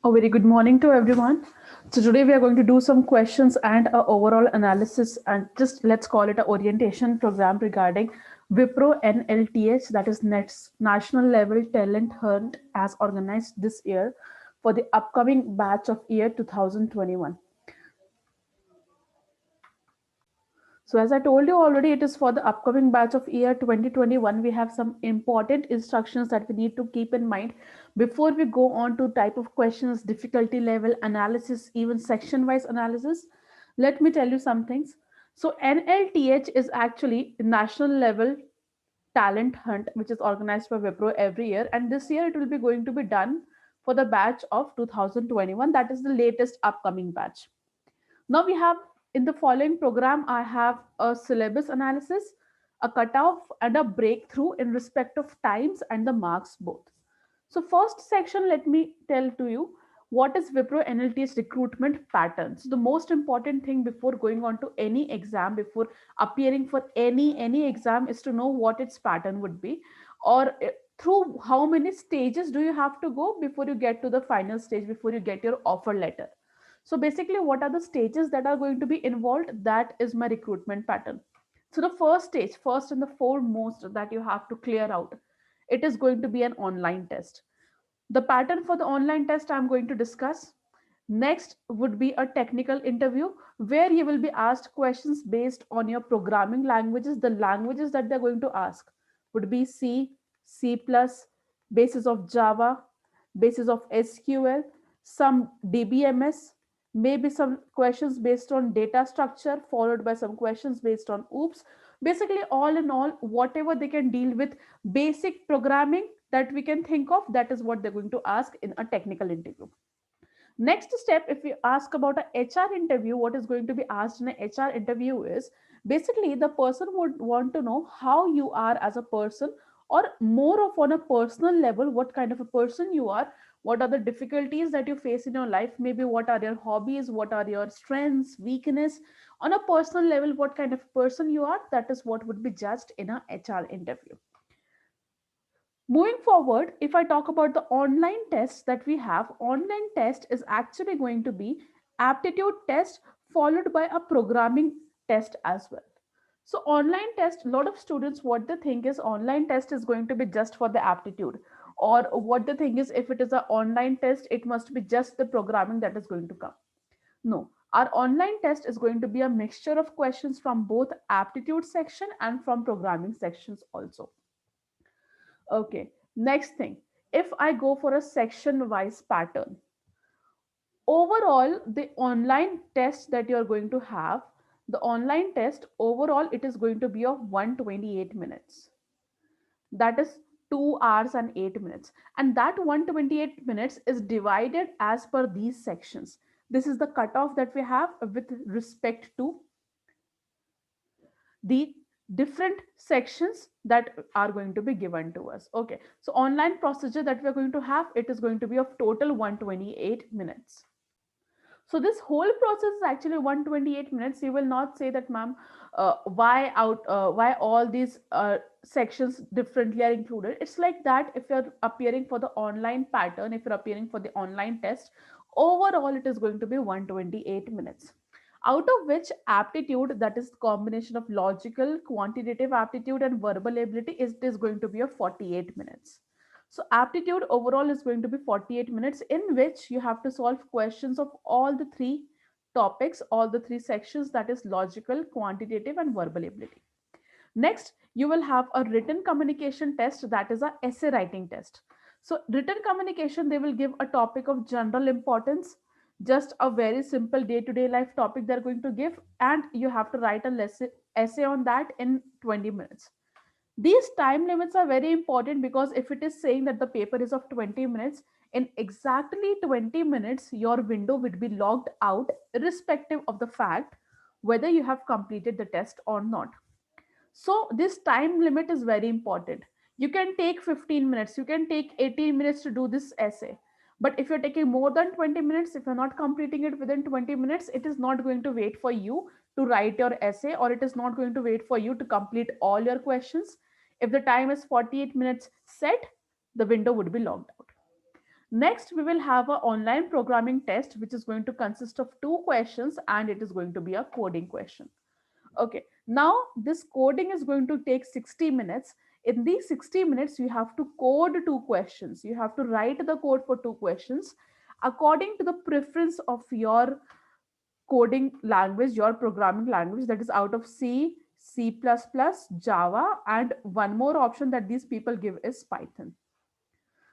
A very good morning to everyone. So today we are going to do some questions and a overall analysis, and just let's call it a orientation program regarding WIPRO NLTH, that is Nets National Level Talent Hunt, as organized this year for the upcoming batch of year 2021. So as I told you already, it is for the upcoming batch of year 2021. We have some important instructions that we need to keep in mind before we go on to type of questions, difficulty level analysis, even section wise analysis. Let me tell you some things. So NLTH is actually national level talent hunt, which is organized by Wipro every year, and this year it will be going to be done for the batch of 2021. That is the latest upcoming batch. Now we have, in the following program, I have a syllabus analysis, a cutoff, and a breakthrough in respect of times and the marks both. So first section, let me tell to you what is Wipro NLT's recruitment pattern. So the most important thing before going on to any exam, before appearing for any exam, is to know what its pattern would be, or through how many stages do you have to go before you get to the final stage, before you get your offer letter. So basically, what are the stages that are going to be involved? That is my recruitment pattern. So the first stage, first and the foremost that you have to clear out, it is going to be an online test. The pattern for the online test I'm going to discuss. Next would be a technical interview where you will be asked questions based on your programming languages. The languages that they're going to ask would be C, C++, basis of Java, basis of SQL, some DBMS, maybe some questions based on data structure, followed by some questions based on OOPS. Basically, all in all, whatever they can deal with basic programming that we can think of, that is what they're going to ask in a technical interview. Next step, if we ask about a HR interview, what is going to be asked in a HR interview is basically the person would want to know how you are as a person, or more of on a personal level, what kind of a person you are, what are the difficulties that you face in your life, maybe what are your hobbies, what are your strengths, weakness, on a personal level, what kind of person you are. That is what would be judged in a HR interview. Moving forward, if I talk about the online tests that we have, online test is actually going to be aptitude test followed by a programming test as well. So online test, a lot of students, what they think is online test is going to be just for the aptitude, or what they think is if it is an online test, it must be just the programming that is going to come. No, our online test is going to be a mixture of questions from both aptitude section and from programming sections also. Okay, next thing. If I go for a section wise pattern, overall, the online test that you're going to have, the online test overall, it is going to be of 128 minutes. That is 2 hours and 8 minutes. And that 128 minutes is divided as per these sections. This is the cutoff that we have with respect to the different sections that are going to be given to us. Okay, so online procedure that we're going to have, it is going to be of total 128 minutes. So this whole process is actually 128 minutes. You will not say that, ma'am, why all these sections differently are included. It's like that. If you're appearing for the online pattern, if you're appearing for the online test, overall it is going to be 128 minutes, out of which aptitude, that is combination of logical, quantitative aptitude and verbal ability, is it is going to be of 48 minutes. So aptitude overall is going to be 48 minutes, in which you have to solve questions of all the three topics, all the three sections, that is logical, quantitative and verbal ability. Next, you will have a written communication test, that is a essay writing test. So written communication, they will give a topic of general importance, just a very simple day-to-day life topic they're going to give, and you have to write a essay on that in 20 minutes. These time limits are very important, because if it is saying that the paper is of 20 minutes, in exactly 20 minutes, your window would be logged out, irrespective of the fact whether you have completed the test or not. So, this time limit is very important. You can take 15 minutes, you can take 18 minutes to do this essay. But if you're taking more than 20 minutes, if you're not completing it within 20 minutes, it is not going to wait for you to write your essay, or it is not going to wait for you to complete all your questions. If the time is 48 minutes set, the window would be logged out. Next, we will have an online programming test, which is going to consist of two questions and it is going to be a coding question. Okay, now this coding is going to take 60 minutes. In these 60 minutes, you have to code two questions. You have to write the code for two questions according to the preference of your coding language, your programming language, that is out of C, C++, Java, and one more option that these people give is Python.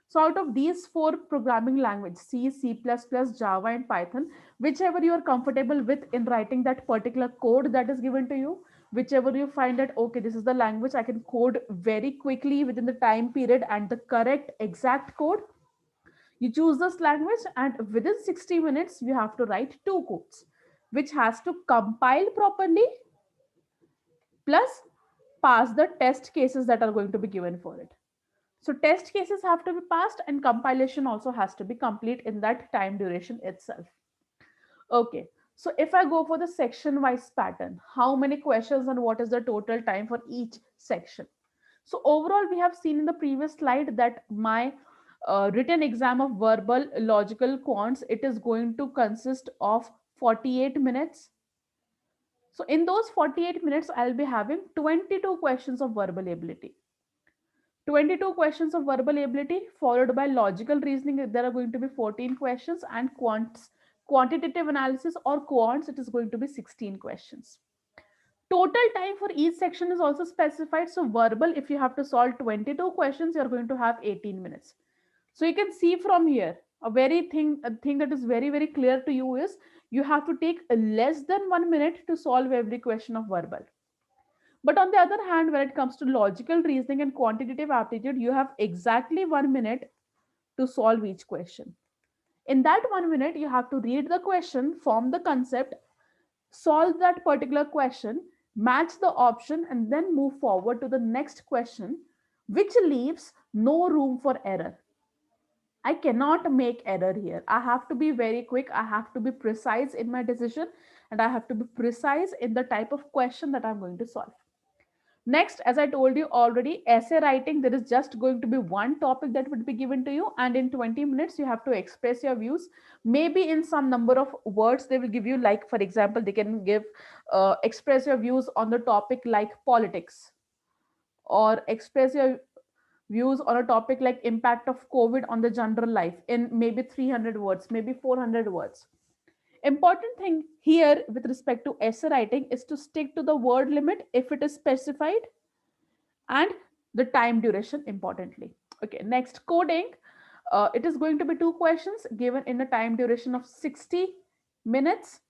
So out of these four programming language, C, C++, Java, and Python, whichever you are comfortable with in writing that particular code that is given to you, whichever you find that, okay, this is the language I can code very quickly within the time period and the correct exact code, you choose this language and within 60 minutes, you have to write two codes, which has to compile properly plus pass the test cases that are going to be given for it. So test cases have to be passed and compilation also has to be complete in that time duration itself. Okay. So if I go for the section wise pattern, how many questions and what is the total time for each section? So overall, we have seen in the previous slide that my written exam of verbal logical quants, it is going to consist of 48 minutes. So in those 48 minutes, I'll be having 22 questions of verbal ability. 22 questions of verbal ability followed by logical reasoning. There are going to be 14 questions and quantitative analysis or quants, it is going to be 16 questions. Total time for each section is also specified. So verbal, if you have to solve 22 questions, you're going to have 18 minutes. So you can see from here a thing that is very, very clear to you is you have to take less than 1 minute to solve every question of verbal. But on the other hand, when it comes to logical reasoning and quantitative aptitude, you have exactly 1 minute to solve each question. In that 1 minute, you have to read the question, form the concept, solve that particular question, match the option, and then move forward to the next question, which leaves no room for error. I cannot make error here. I have to be very quick. I have to be precise in my decision, and I have to be precise in the type of question that I'm going to solve. Next, as I told you already, essay writing, there is just going to be one topic that would be given to you, and in 20 minutes, you have to express your views. Maybe in some number of words, they will give you, like, for example, they can give, express your views on the topic like politics, or express your views on a topic like impact of COVID on the general life in maybe 300 words, maybe 400 words. Important thing here with respect to essay writing is to stick to the word limit if it is specified and the time duration importantly. Okay, next coding. It is going to be two questions given in a time duration of 60 minutes.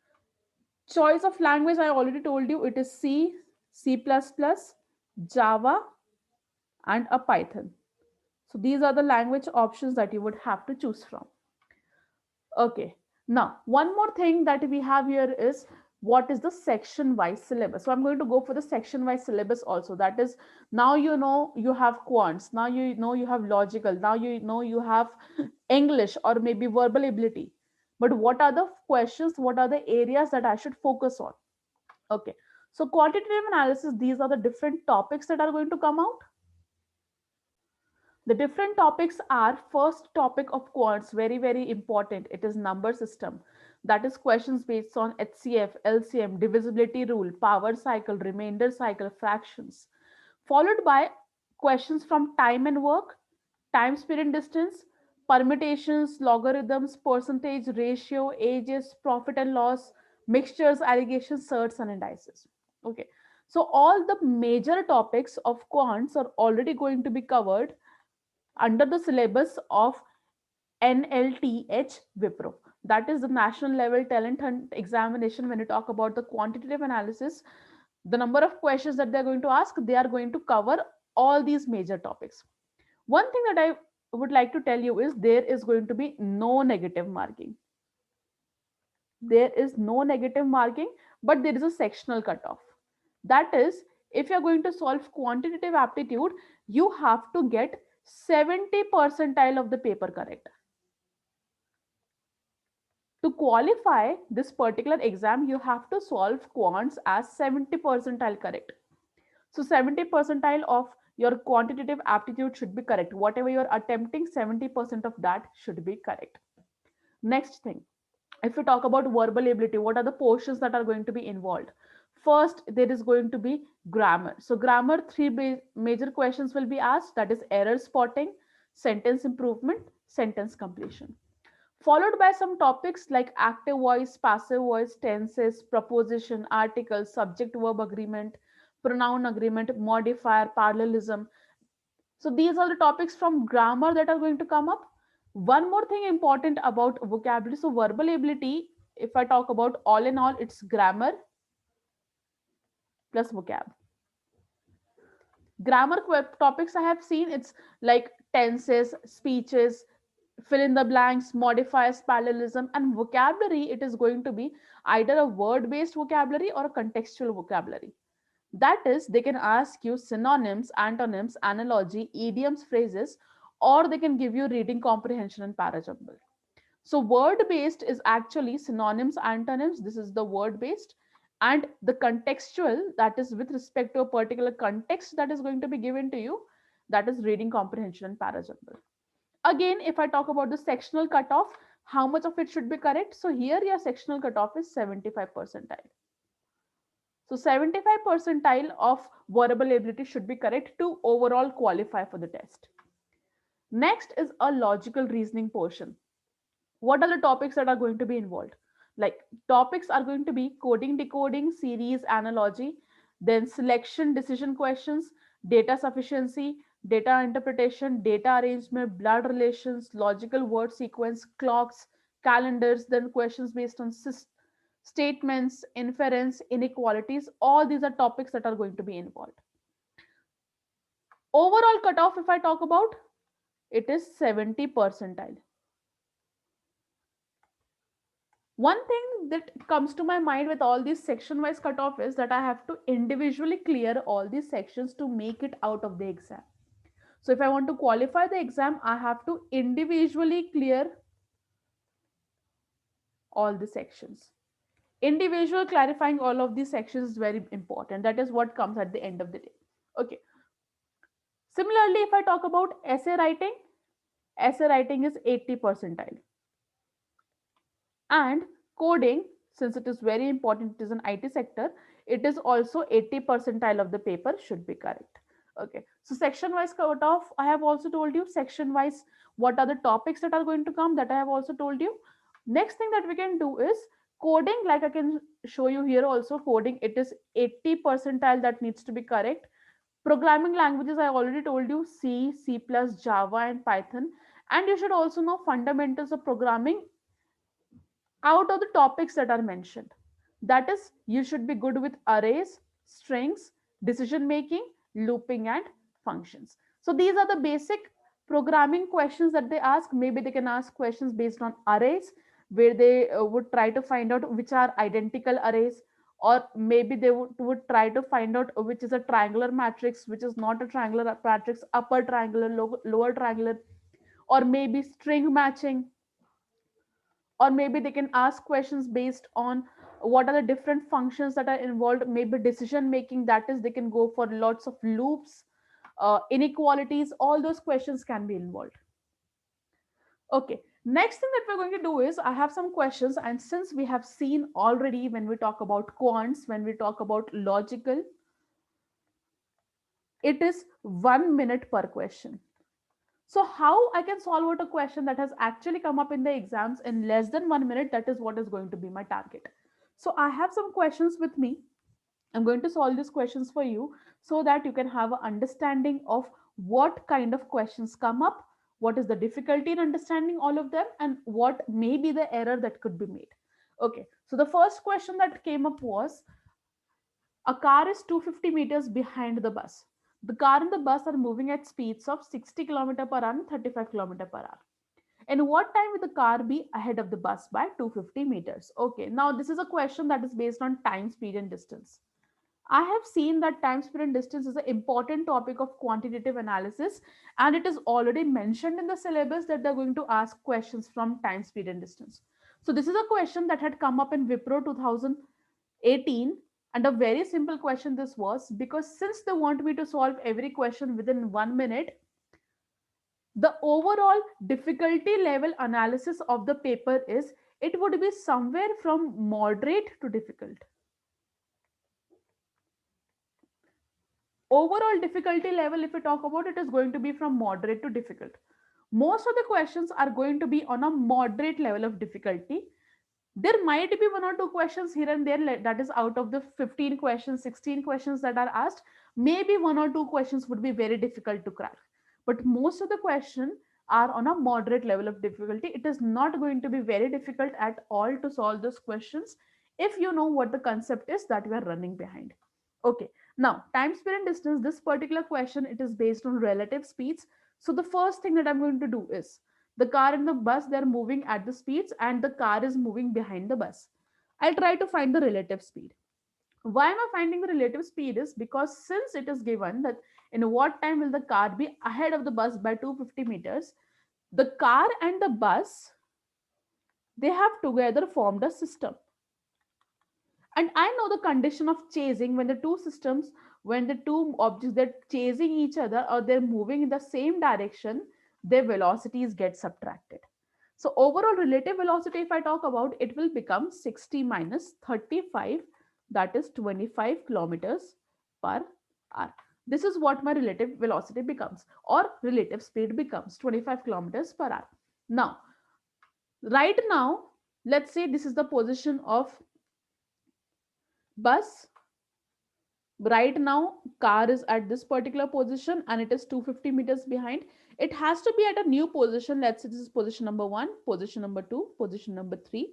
Choice of language, I already told you, it is C, C++, Java, and a Python. So these are the language options that you would have to choose from. Okay. Now, one more thing that we have here is what is the section wise syllabus. So I'm going to go for the section wise syllabus also. That is, now you know you have quants, now you know you have logical, now you know you have English or maybe verbal ability. But what are the questions? What are the areas that I should focus on? Okay. So quantitative analysis, these are the different topics that are going to come out. The different topics are, first topic of quants, very, very important. It is number system. That is questions based on HCF, LCM, divisibility rule, power cycle, remainder cycle, fractions. Followed by questions from time and work, time, speed, and distance, permutations, logarithms, percentage, ratio, ages, profit and loss, mixtures, aggregations, surds, and indices. Okay. So all the major topics of quants are already going to be covered under the syllabus of NLTH WIPRO. That is the national level talent hunt examination. When you talk about the quantitative analysis, the number of questions that they're going to ask, they are going to cover all these major topics. One thing that I would like to tell you is there is going to be no negative marking. There is no negative marking, but there is a sectional cutoff. That is, if you're going to solve quantitative aptitude, you have to get 70 percentile of the paper correct. To qualify this particular exam, you have to solve quants as 70 percentile correct. So 70 percentile of Your quantitative aptitude should be correct. Whatever you're attempting, 70% of that should be correct. Next thing, if we talk about verbal ability, what are the portions that are going to be involved? First, there is going to be grammar. So, grammar, three major questions will be asked, that is, error spotting, sentence improvement, sentence completion. Followed by some topics like active voice, passive voice, tenses, proposition, articles, subject verb agreement, pronoun agreement, modifier, parallelism. So these are the topics from grammar that are going to come up. One more thing important about vocabulary. So verbal ability, if I talk about all in all, it's grammar plus vocab. Grammar topics I have seen, it's like tenses, speeches, fill in the blanks, modifiers, parallelism, and vocabulary. It is going to be either a word based vocabulary or a contextual vocabulary. That is, they can ask you synonyms, antonyms, analogy, idioms, phrases, or they can give you reading comprehension and parajumble. So, word based is actually synonyms, antonyms. This is the word based. And the contextual, that is with respect to a particular context that is going to be given to you, that is reading comprehension and parajumble. Again, if I talk about the sectional cutoff, how much of it should be correct? So, here your sectional cutoff is 75 percentile. So 75 percentile of verbal ability should be correct to overall qualify for the test. Next is a logical reasoning portion. What are the topics that are going to be involved? Like topics are going to be coding, decoding, series, analogy, then selection, decision questions, data sufficiency, data interpretation, data arrangement, blood relations, logical word sequence, clocks, calendars, then questions based on statements, inference, inequalities. All these are topics that are going to be involved. Overall cutoff, if I talk about, it is 70 percentile. One thing that comes to my mind with all these section wise cutoff is that I have to individually clear all these sections to make it out of the exam. So if I want to qualify the exam, I have to individually clear all the sections. Individual clarifying all of these sections is very important. That is what comes at the end of the day. Okay. Similarly, if I talk about essay writing is 80 percentile. And coding, since it is very important, it is an IT sector, it is also 80 percentile of the paper should be correct. Okay, so section wise cutoff, I have also told you. Section wise, what are the topics that are going to come, that I have also told you. Next thing that we can do is coding, like I can show you here also. Coding, it is 80 percentile that needs to be correct. Programming languages, I already told you, C, C++, Java, and Python. And you should also know fundamentals of programming out of the topics that are mentioned. That is, you should be good with arrays, strings, decision making, looping, and functions. So these are the basic programming questions that they ask. Maybe they can ask questions based on arrays, where they would try to find out which are identical arrays, or maybe they would try to find out which is a triangular matrix, which is not a triangular matrix, upper triangular, lower triangular, or maybe string matching, or maybe they can ask questions based on what are the different functions that are involved, maybe decision making, that is, they can go for lots of loops, inequalities, all those questions can be involved. Okay, next thing that we're going to do is I have some questions, and since we have seen already when we talk about quants, when we talk about logical, it is 1 minute per question. So how I can solve out a question that has actually come up in the exams in less than 1 minute, that is what is going to be my target. So I have some questions with me. I'm going to solve these questions for you so that you can have an understanding of what kind of questions come up, what is the difficulty in understanding all of them, and what may be the error that could be made. Okay, so the first question that came up was, a car is 250 meters behind the bus. The car and the bus are moving at speeds of 60 km per hour and 35 km per hour. In what time will the car be ahead of the bus by 250 meters? Okay, now this is a question that is based on time, speed, and distance. I have seen that time, speed, and distance is an important topic of quantitative analysis, and it is already mentioned in the syllabus that they're going to ask questions from time, speed, and distance. So, this is a question that had come up in WIPRO 2018, And a very simple question this was, because since they want me to solve every question within 1 minute, the overall difficulty level analysis of the paper is it would be somewhere from moderate to difficult. Overall difficulty level, if we talk about it, is going to be from moderate to difficult. Most of the questions are going to be on a moderate level of difficulty. There might be one or two questions here and there, that is out of the 15 questions, 16 questions that are asked, maybe one or two questions would be very difficult to crack, but most of the questions are on a moderate level of difficulty. It is not going to be very difficult at all to solve those questions if you know what the concept is that we are running behind. Okay, now time, speed and distance, this particular question, it is based on relative speeds. So the first thing that I'm going to do is, the car and the bus, they're moving at the speeds and the car is moving behind the bus. I'll try to find the relative speed. Why am I finding the relative speed is because since it is given that in what time will the car be ahead of the bus by 250 meters, the car and the bus, they have together formed a system. And I know the condition of chasing, when the two systems, when the two objects, they're chasing each other or they're moving in the same direction, their velocities get subtracted. So overall relative velocity, if I talk about, it will become 60 minus 35, that is 25 kilometers per hour. This is what my relative velocity becomes, or relative speed becomes 25 kilometers per hour. Now, right now, let's say this is the position of bus. Right now car is at this particular position and it is 250 meters behind. It has to be at a new position. Let's say this is position number 1, position number 2, position number 3.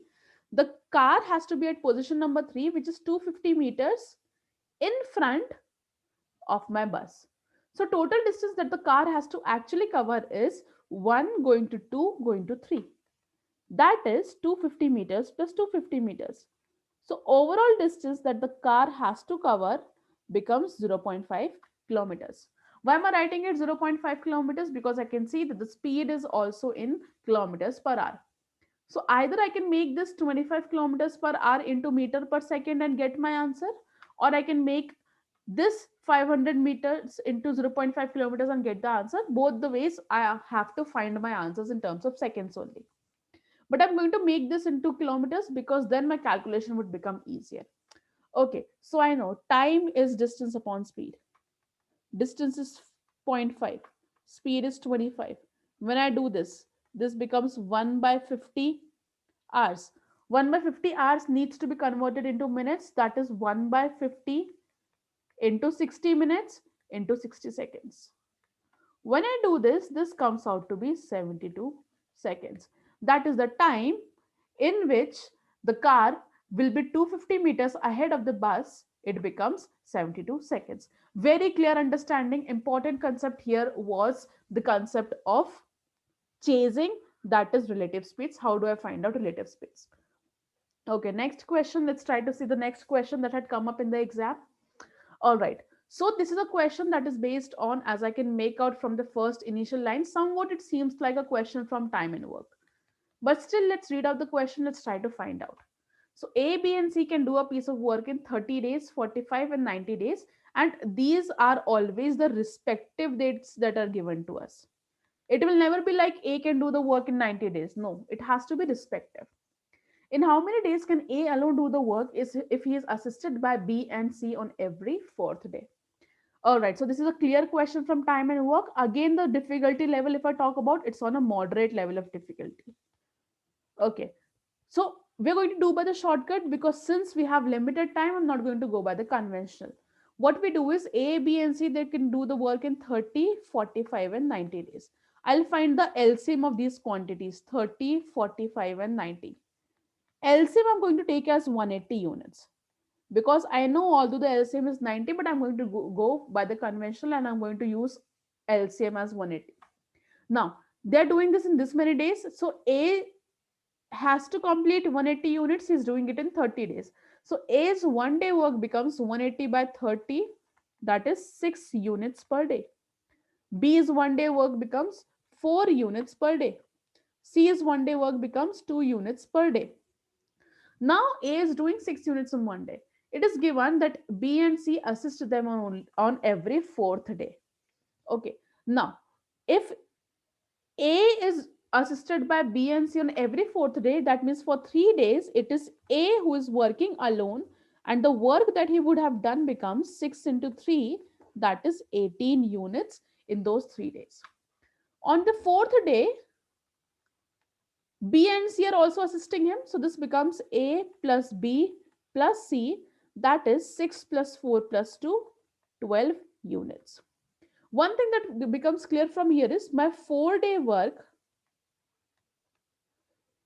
The car has to be at position number 3, which is 250 meters in front of my bus. So total distance that the car has to actually cover is 1 going to 2 going to 3. That is 250 meters plus 250 meters. So overall distance that the car has to cover becomes 0.5 kilometers. Why am I writing it 0.5 kilometers? Because I can see that the speed is also in kilometers per hour. So either I can make this 25 kilometers per hour into meter per second and get my answer, or I can make this 500 meters into 0.5 kilometers and get the answer. Both the ways I have to find my answers in terms of seconds only. But I'm going to make this into kilometers because then my calculation would become easier. Okay, so I know time is distance upon speed. Distance is zero point 0.5, speed is 25. When I do this, this becomes 1 by 50 hours. 1 by 50 hours needs to be converted into minutes. That is 1 by 50 into 60 minutes into 60 seconds. When I do this, this comes out to be 72 seconds. That is the time in which the car will be 250 meters ahead of the bus. It becomes 72 seconds. Very clear understanding. Important concept here was the concept of chasing, that is relative speeds. How do I find out relative speeds? Okay, next question. Let's try to see the next question that had come up in the exam. All right. So this is a question that is based on, as I can make out from the first initial line, somewhat it seems like a question from time and work. But still, let's read out the question. Let's try to find out. So A, B, and C can do a piece of work in 30 days, 45, and 90 days. And these are always the respective dates that are given to us. It will never be like A can do the work in 90 days. No, it has to be respective. In how many days can A alone do the work is if he is assisted by B and C on every fourth day? All right, so this is a clear question from time and work. Again, the difficulty level, if I talk about, it's on a moderate level of difficulty. Okay, so we're going to do by the shortcut because since we have limited time, I'm not going to go by the conventional. What we do is A, B, and C, they can do the work in 30, 45, and 90 days. I'll find the LCM of these quantities, 30, 45, and 90. LCM I'm going to take as 180 units because I know although the LCM is 90, but I'm going to go by the conventional and I'm going to use LCM as 180. Now, they're doing this in this many days. So A has to complete 180 units. He's doing it in 30 days. So A's 1 day work becomes 180 by 30. That is 6 units per day. B's 1 day work becomes 4 units per day. C's 1 day work becomes 2 units per day. Now A is doing 6 units in 1 day. It is given that B and C assist them on every fourth day. Okay. Now, if A is assisted by B and C on every fourth day, that means for 3 days, it is A who is working alone, and the work that he would have done becomes 6 into 3, that is 18 units in those 3 days. On the fourth day, B and C are also assisting him, so this becomes A plus B plus C, that is 6 plus 4 plus 2, 12 units. One thing that becomes clear from here is my 4-day work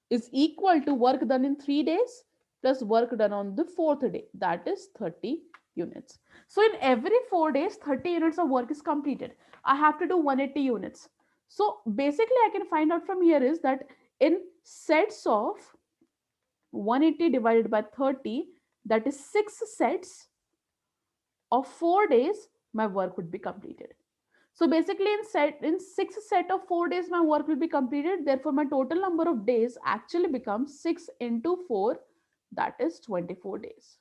is equal to work done in 3 days plus work done on the fourth day, that is 30 units. So in every 4 days, 30 units of work is completed. I have to do 180 units. So basically, I can find out from here is that in sets of 180 divided by 30, that is 6 sets of 4 days, my work would be completed. So basically, in 6 set of 4 days, my work will be completed. Therefore, my total number of days actually becomes 6 into 4, that is 24 days.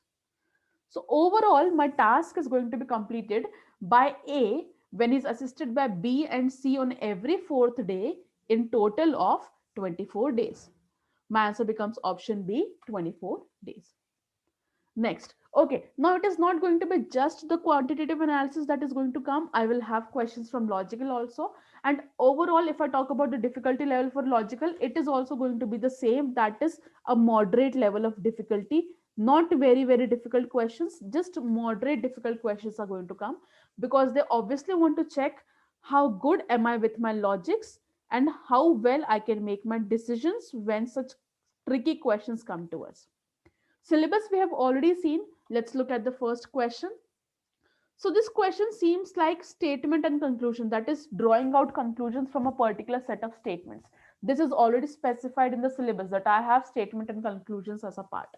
So overall, my task is going to be completed by A when he's assisted by B and C on every fourth day in total of 24 days. My answer becomes option B, 24 days. Next, okay, now it is not going to be just the quantitative analysis that is going to come. I will have questions from logical also. And overall, if I talk about the difficulty level for logical, it is also going to be the same. That is a moderate level of difficulty. Not very, very difficult questions, just moderate difficult questions are going to come because they obviously want to check how good am I with my logics and how well I can make my decisions when such tricky questions come to us. Syllabus we have already seen. Let's look at the first question. So this question seems like statement and conclusion, that is drawing out conclusions from a particular set of statements. This is already specified in the syllabus that I have statement and conclusions as a part.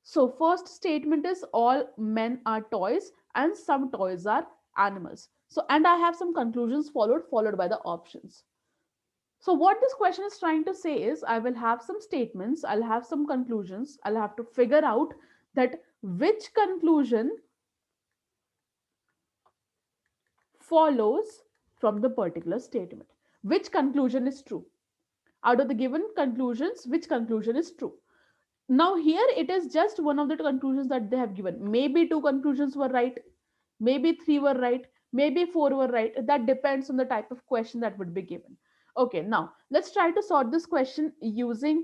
So first statement is all men are toys and some toys are animals. So and I have some conclusions followed by the options. So what this question is trying to say is I will have some statements, I'll have some conclusions, I'll have to figure out that which conclusion follows from the particular statement. Which conclusion is true? Out of the given conclusions, which conclusion is true? Now here it is just one of the conclusions that they have given. Maybe two conclusions were right, maybe three were right, maybe four were right. That depends on the type of question that would be given. Okay, now let's try to sort this question using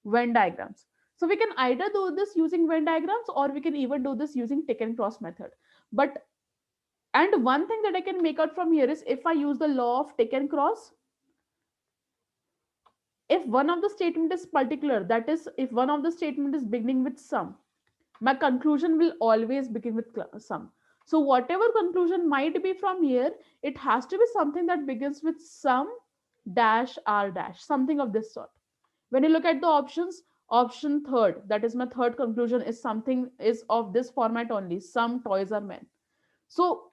Venn diagrams. So we can either do this using Venn diagrams or we can even do this using tick and cross method. But and one thing that I can make out from here is if I use the law of tick and cross, if one of the statement is particular, that is if one of the statement is beginning with some, my conclusion will always begin with some. So whatever conclusion might be from here, it has to be something that begins with some dash r dash, something of this sort. When you look at the options, option third, that is my third conclusion, is something is of this format only, some toys are men. So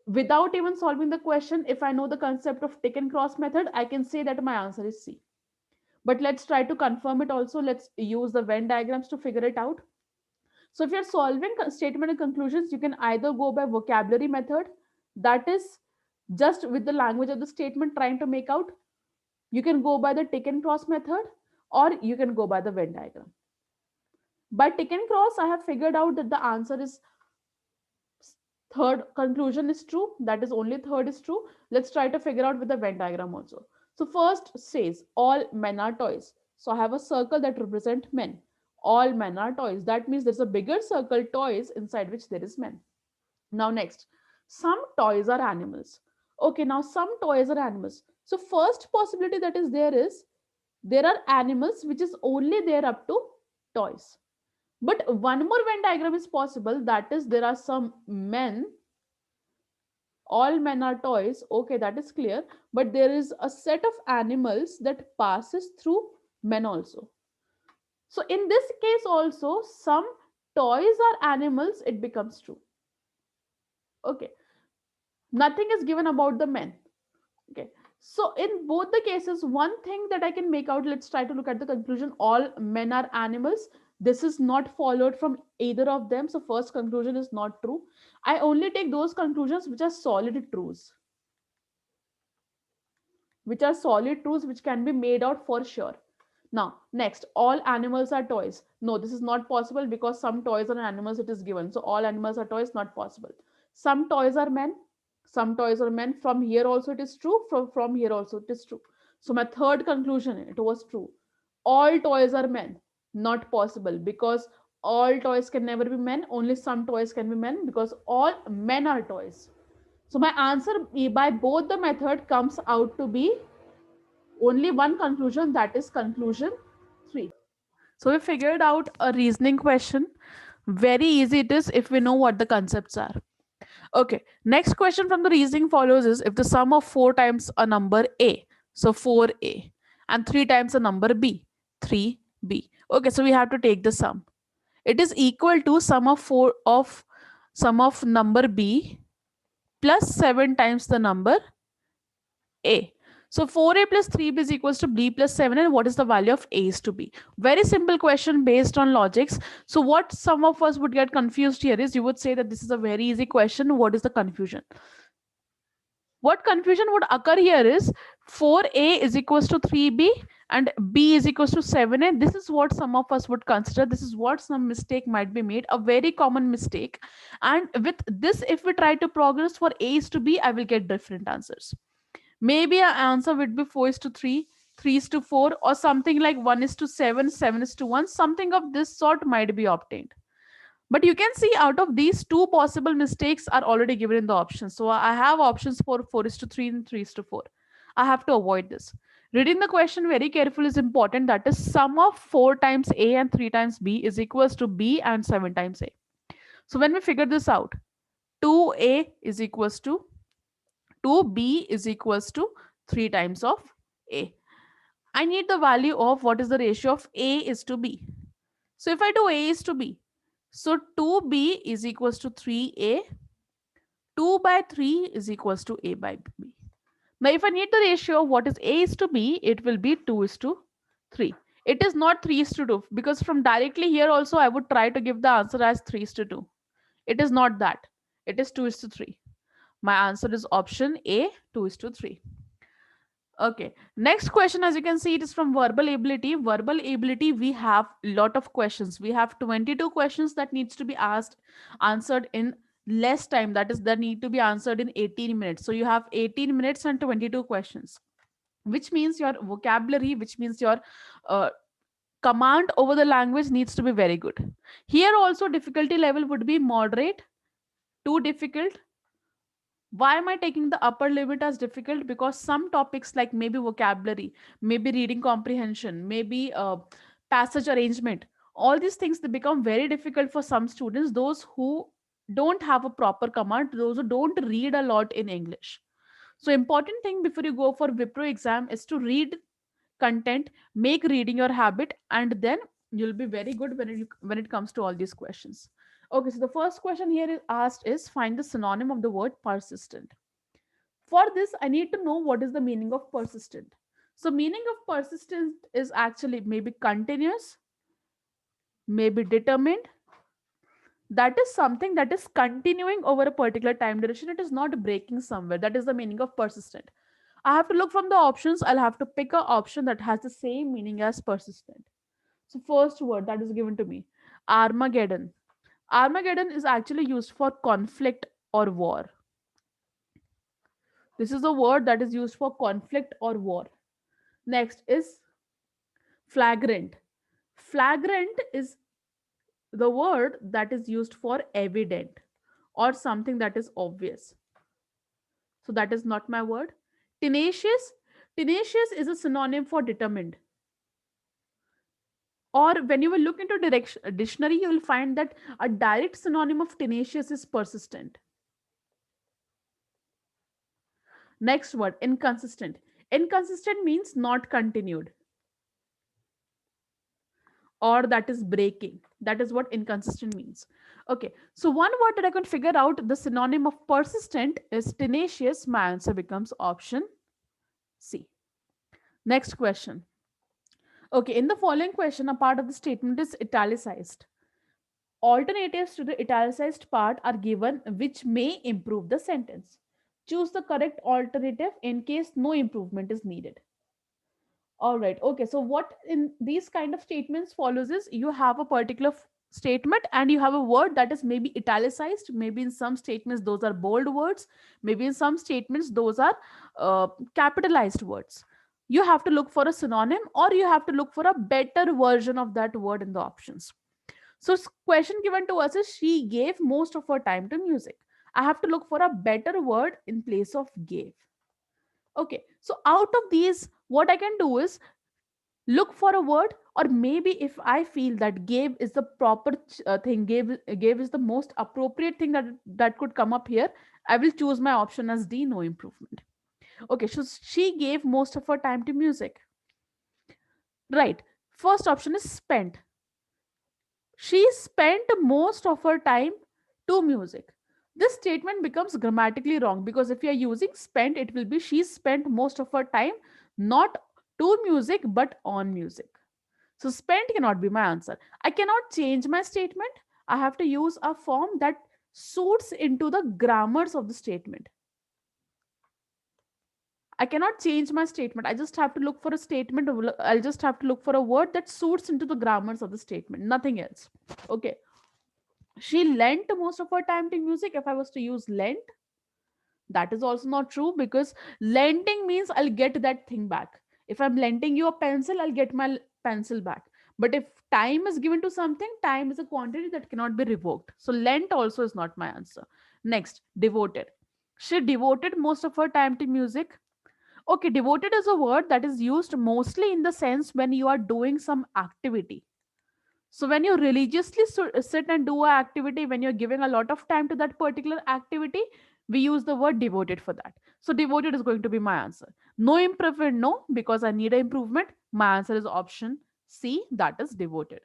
without even solving the question, if I know the concept of tick and cross method, I can say that my answer is C. But let's try to confirm it also. Let's use the Venn diagrams to figure it out. So if you're solving statement and conclusions, you can either go by vocabulary method, that is just with the language of the statement trying to make out. You can go by the tick and cross method, or you can go by the Venn diagram. By tick and cross, I have figured out that the answer is third conclusion is true. That is only third is true. Let's try to figure out with the Venn diagram also. So first says all men are toys. So I have a circle that represent men. All men are toys. That means there's a bigger circle toys inside which there is men. Now next, some toys are animals. Okay, now some toys are animals. So first possibility that is there is there are animals which is only there up to toys. But one more Venn diagram is possible, that is there are some men, all men are toys, okay, that is clear, but there is a set of animals that passes through men also. So in this case also, some toys are animals, it becomes true. Okay, nothing is given about the men. Okay, so in both the cases, one thing that I can make out, let's try to look at the conclusion, all men are animals. This is not followed from either of them, so first conclusion is not true. I only take those conclusions which are solid truths, which can be made out for sure. Now, next, all animals are toys. No, this is not possible because some toys are animals it is given. So all animals are toys, not possible. Some toys are men. Some toys are men. From here also it is true. From here also it is true. So my third conclusion, it was true. All toys are men. Not possible because all toys can never be men. Only some toys can be men because all men are toys. So my answer by both the method comes out to be only one conclusion, that is conclusion 3. So we figured out a reasoning question. Very easy it is if we know what the concepts are. Okay, next question from the reasoning follows is if the sum of 4 times a number a, so 4a, and 3 times a number b, 3b. Okay, so we have to take the sum. It is equal to sum of number b plus 7 times the number a. So 4a plus 3b is equals to b plus 7, and what is the value of a is to b? Very simple question based on logics. So what some of us would get confused here is you would say that this is a very easy question. What is the confusion? What confusion would occur here is 4a is equals to 3b and b is equals to 7a. This is what some of us would consider. This is what some mistake might be made, a very common mistake. And with this, if we try to progress for a is to b, I will get different answers. Maybe our answer would be 4 is to 3, 3 is to 4, or something like 1 is to 7, 7 is to 1. Something of this sort might be obtained. But you can see out of these two possible mistakes are already given in the options. So I have options for 4 is to 3 and 3 is to 4. I have to avoid this. Reading the question very carefully is important. That is sum of 4 times a and 3 times b is equals to b and 7 times a. So when we figure this out, 2a is equals to 2b is equals to 3 times of a. I need the value of what is the ratio of a is to b. So if I do a is to b, so 2b is equals to 3a, 2 by 3 is equals to a by b. Now if I need the ratio of what is a is to b, it will be 2 is to 3. It is not 3 is to 2 because from directly here also I would try to give the answer as 3 is to 2. It is not that. It is 2 is to 3. My answer is option A, 2 is to 3. Okay, next question, as you can see, it is from verbal ability. Verbal ability, we have a lot of questions. We have 22 questions that needs to be asked, answered in less time. That is, that need to be answered in 18 minutes. So you have 18 minutes and 22 questions, which means your vocabulary, which means your uh, command over the language needs to be very good. Here also difficulty level would be moderate, too difficult. Why am I taking the upper limit as difficult? Because some topics like maybe vocabulary, maybe reading comprehension, maybe passage arrangement, all these things, they become very difficult for some students, those who don't have a proper command, those who don't read a lot in English. So important thing before you go for WIPRO exam is to read content, make reading your habit, and then you'll be very good when it comes to all these questions. Okay, so the first question here is asked is find the synonym of the word persistent. For this, I need to know what is the meaning of persistent. So meaning of persistent is actually maybe continuous, maybe determined. That is something that is continuing over a particular time duration. It is not breaking somewhere. That is the meaning of persistent. I have to look from the options. I'll have to pick a option that has the same meaning as persistent. So first word that is given to me, Armageddon. Armageddon is actually used for conflict or war. This is a word that is used for conflict or war. Next is flagrant. Flagrant is the word that is used for evident or something that is obvious. So that is not my word. Tenacious. Tenacious is a synonym for determined. Or when you will look into dictionary, you will find that a direct synonym of tenacious is persistent. Next word, inconsistent. Inconsistent means not continued, or that is breaking. That is what inconsistent means. Okay, so one word that I can figure out the synonym of persistent is tenacious. My answer becomes option C. Next question. Okay, in the following question, a part of the statement is italicized. Alternatives to the italicized part are given which may improve the sentence. Choose the correct alternative in case no improvement is needed. All right. Okay. So what in these kind of statements follows is you have a particular statement and you have a word that is maybe italicized. Maybe in some statements those are bold words. Maybe in some statements those are uh, capitalized words. You have to look for a synonym or you have to look for a better version of that word in the options. So question given to us is she gave most of her time to music. I have to look for a better word in place of gave. Okay. So out of these, what I can do is look for a word, or maybe if I feel that gave is the proper thing, gave is the most appropriate thing that could come up here, I will choose my option as D, no improvement. Okay, so she gave most of her time to music, right? First option is spent. She spent most of her time to music. This statement becomes grammatically wrong because if you are using spent, it will be she spent most of her time not to music but on music. So spent cannot be my answer. I cannot change my statement. I have to use a form that suits into the grammars of the statement. I cannot change my statement. I just have to look for a statement. I'll just have to look for a word that suits into the grammars of the statement. Nothing else. Okay. She lent most of her time to music. If I was to use lent, that is also not true because lending means I'll get that thing back. If I'm lending you a pencil, I'll get my pencil back. But if time is given to something, time is a quantity that cannot be revoked. So lent also is not my answer. Next, devoted. She devoted most of her time to music. Okay, devoted is a word that is used mostly in the sense when you are doing some activity. So when you religiously sit and do a activity, when you're giving a lot of time to that particular activity, we use the word devoted for that. So devoted is going to be my answer. No improvement, no, because I need an improvement. My answer is option C, that is devoted.